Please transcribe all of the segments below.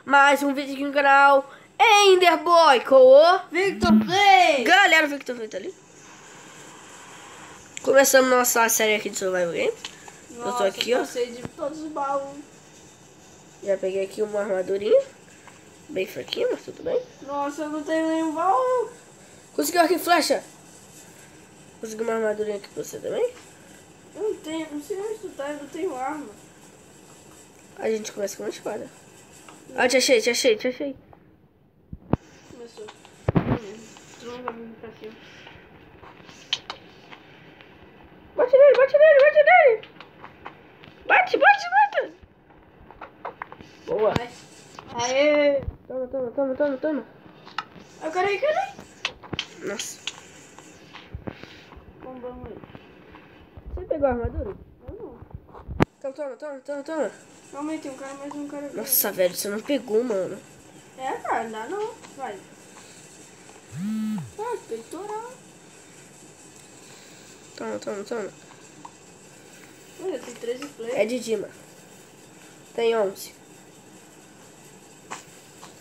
mais um vídeo aqui no canal Enderboy com o Victor Play. Galera, o Victor Play tá ali. Começamos nossa série aqui de Survival Game. Nossa, eu tô aqui, ó. Passei de todos os baús. Já peguei aqui uma armadurinha. Bem fraquinha, mas tudo bem. Nossa, eu não tenho nenhum baú. Conseguiu aqui, flecha. Conseguiu uma armadurinha aqui pra você também. Eu não tenho, não sei onde tu tá, eu não tenho arma. A gente começa com uma espada. Ah, te achei. Começou. Tu não vai vir pra cima. Bate nele. Bate. Boa. Vai. Aê. Toma. Eu quero ir. Nossa. Vamos aí. Você pegou a armadura? Eu não. Então toma. Calma aí, tem um cara, mais um cara aqui. Nossa, velho, você não pegou, mano. É, cara, não dá não. Vai. Ah, peitoral. Toma. Olha, tem 13 play. É de Dima. Tem 11.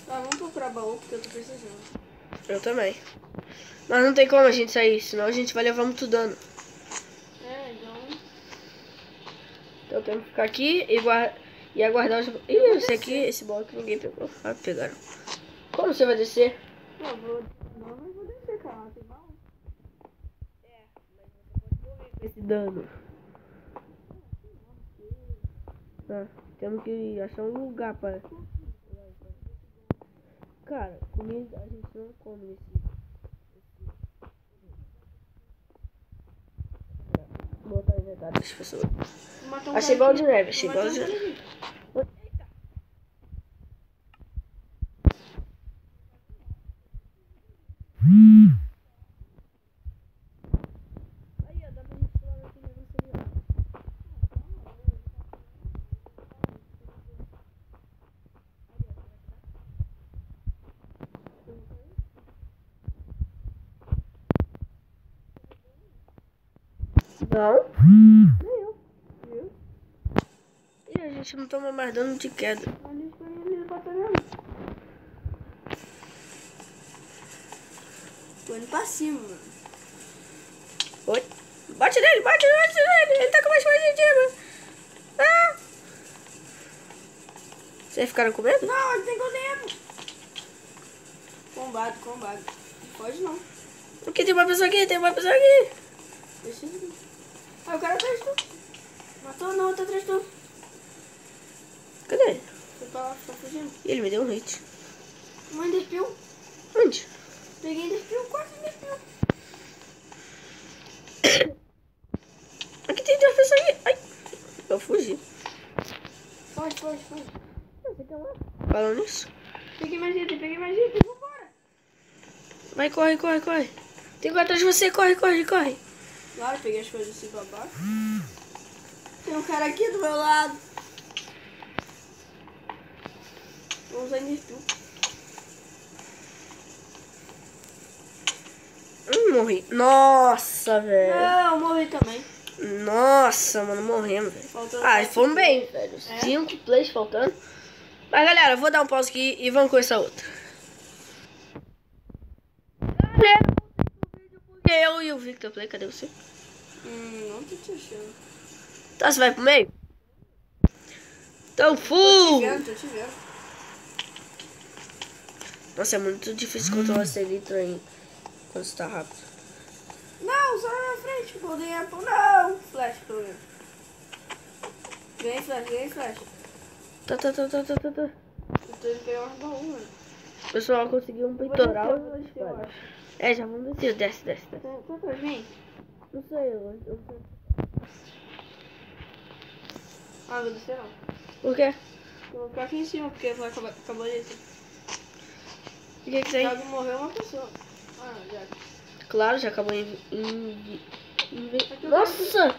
Tá, vamos procurar baú, porque eu tô precisando. Eu também. Mas não tem como a gente sair, senão a gente vai levar muito dano. É, então... Então temos que ficar aqui e aguardar os... Ih, esse bloco que ninguém pegou. Ah, pegaram. Como você vai descer? Eu vou descer, cara. Tem baú. É, mas você pode morrer com esse dano. Tá, temos que achar um lugar para... Cara, comida a gente não come nesse... Vou botar inventário das pessoas. Achei bola de neve, Aí, ó, dá pra gente pular naquele negócio ali, ó. Não? Nem eu. Viu? E a gente não toma mais dano de queda. Tô indo pra cima, mano. Oi? Bate nele! Ele tá com mais coisa de Dima. Ah! Vocês ficaram com medo? Não, ele tem dentro. Combate. Não pode não. Porque tem uma pessoa aqui. Deixa ele. Ah, o cara atrás de tu. Matou não, tá atrás de tu. Cadê ele? Foi pra lá, tá fugindo. Ele me deu um hit. Mãe despiu. Onde? Peguei despiu, quase despiu. Aqui tem duas pessoas aqui. Ai, eu fugi. Pode. Você tá lá? Falando nisso. Peguei mais item, vambora. Vai, corre. Tem que ir atrás de você, corre. Claro, peguei as coisas assim pra baixo. Tem um cara aqui do meu lado. Vamos usar despiu. Morri. Nossa, velho. Não, morri também. Nossa, mano, morremos, velho. Faltou Fomos bem, velho. 5 plays faltando. Mas, galera, eu vou dar um pause aqui e vamos com essa outra. Galera, porque eu e o Victor Play, cadê você? Não tô te achando. Tá, você vai pro meio? Então, Tô full! te vendo. Nossa, é muito difícil controlar esse Elytra aí quando você tá rápido. Não, sai na frente, Golden Apple, não! Flash, pelo menos. Vem, Flash. Tá. Eu tô indo pegar umas baús, mano. Pessoal, conseguiu um peitoral. Vou descer, eu acho. É, já vamos descer. Desce. Tá atrás, vem. Não sei, eu sei. Ah, vou descer não. Por quê? Eu vou ficar aqui em cima, porque vai acabar de descer. O que tem? Já morreu uma pessoa. Ah, já. Claro, já acabou Aqui, Nossa!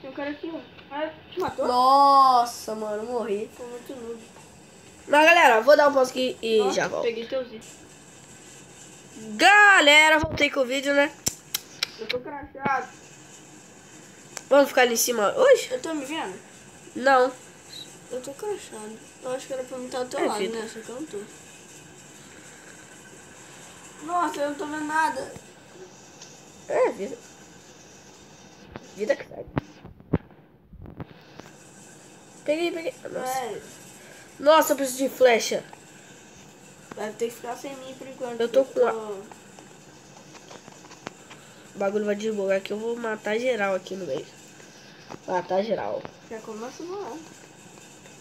Tem um cara aqui, ó. Ah, te matou? Nossa, mano, morri. Foi muito noob. Mas, galera, vou dar um pause aqui e Nossa, já volto. peguei teus itens. Galera, voltei com o vídeo, né? Eu tô crachado. Vamos ficar ali em cima hoje? Eu tô me vendo? Não. Eu tô crachado. Eu acho que era pra mim estar ao teu É, lado, vida. né? Só que eu não tô. Nossa, eu não tô vendo nada. É, vida. Vida que sai. Peguei. Nossa. Velho, Nossa, eu preciso de flecha. vai ter que ficar sem mim por enquanto. Eu tô porque com O bagulho vai desbugar aqui. Eu vou matar geral aqui no meio. Matar geral. Já começa a voar.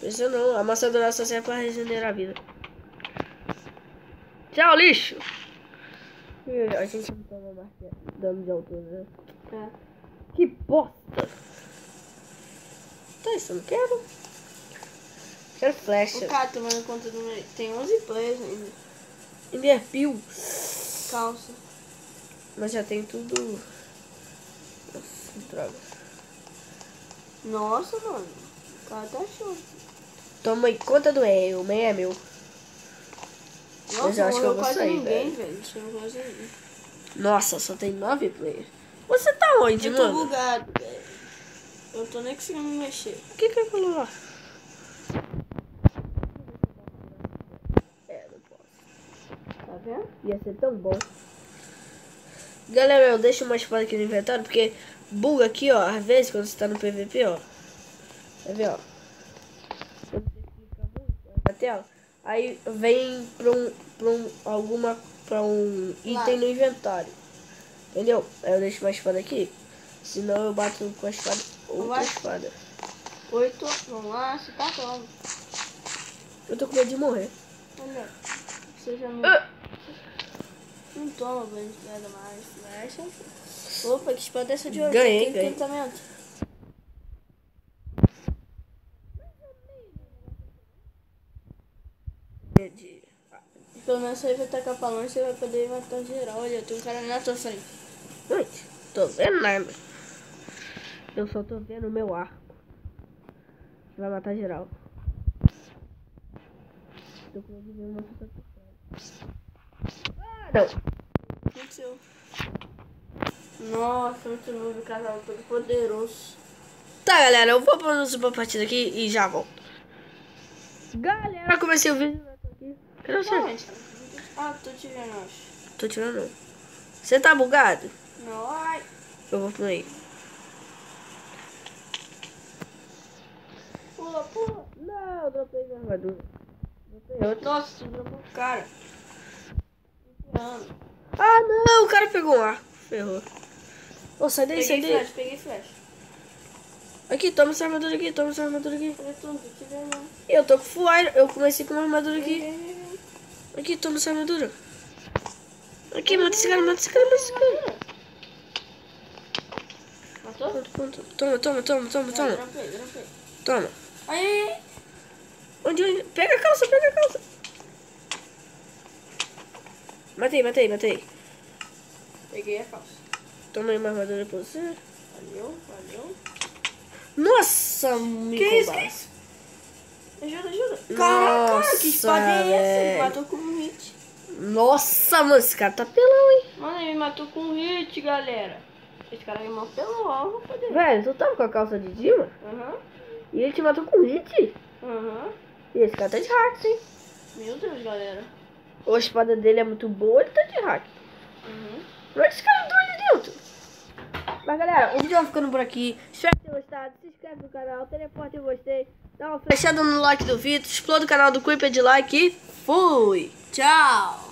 Precisa não. A amassadora só serve pra regenerar a vida. Tchau, lixo. A gente não toma mais dano de altura, né? É. Que bosta. Tá, isso eu não quero. Quero flecha. O cara tomando conta do meio. Tem 11 players ainda. Enderpeel. Calça. Mas já tem tudo. Nossa, droga. Nossa, mano. O cara tá show. Toma aí conta do El. O meio é meu. Nossa, Mas eu acho que eu morreu vou quase sair, ninguém, velho. Deixa eu quase ninguém. Nossa, só tem 9 players. Você tá onde, Eu tô mano? bugado, velho. Eu tô nem conseguindo me mexer. O que é aquilo lá? É, não posso. Tá vendo? Ia ser tão bom. Galera, eu deixo uma espada aqui no inventário, porque buga aqui, ó. Às vezes, quando você tá no PVP, ó. Quer ver, ó. Quando você clica muito na tela, aí vem pra um item no inventário. Entendeu? Aí eu deixo uma espada aqui. Senão eu bato com a espada, outra espada. 8. Vamos lá, você tá como? Eu tô com medo de morrer. Olha. Você já não... Não toma banho de pedra mais. Fecha. Opa, que espada é essa de ouro? Ganhei, Tem ganhei. encantamento. Pelo menos você vai tacar pra longe, você vai poder matar geral. Olha, tem um cara na tua frente. Gente, tô vendo nada. Eu só tô vendo o meu arco. Que vai matar geral. Tô com medo de ver uma pessoa por trás. Ah, não. O que aconteceu? Nossa, muito novo, casal todo poderoso. Tá, galera, eu vou pra uma partida aqui e já volto. Galera, comecei o vídeo. Cadê você? Realmente, cara. Ah, tô te vendo, eu acho. Tô tirando não. Você tá bugado? Não, ai. Eu vou pro meio. Pula, pula. Não, eu dropei minha armadura. Dropei outra. Nossa, tu dropou o cara. Ah, não, o cara pegou um arco. Ferrou. Ô, sai daí, sai daí. Peguei flash. Aqui, toma essa armadura aqui, toma essa armadura aqui. Olha tudo, tô te vendo. Eu tô com full iron, eu comecei com uma armadura aqui. Vem. Aqui, toma essa armadura. Aqui, mata esse cara, mata esse cara, mata esse cara. Matou? Pronto. Toma. Dropei. Toma. Ai. Onde? Pega a calça, pega a calça. Matei. Peguei a calça. Toma aí uma armadura pra você. Valeu. Nossa, me Que roubaram. isso? Ajuda. Caraca, Nossa, que espada é essa? velho. Me matou com um hit. Nossa, mano, esse cara tá pelão, hein? Mano, ele me matou com um hit, galera. Esse cara aí me matou pelão, ó. Vou poder. Velho, tu tava com a calça de Dima? Aham. E ele te matou com hit? Aham. E esse cara tá de hack, hein? Meu Deus, galera. Ou a espada dele é muito boa, ele tá de hack. Uhum. Como é que esse cara entrou ali dentro? Mas galera, o vídeo vai ficando por aqui. Espero que tenham gostado. Se inscreve no canal, teleporte eu gostei. Dá uma flechada no like do vídeo. Exploda o canal do Creeper de like e fui! Tchau.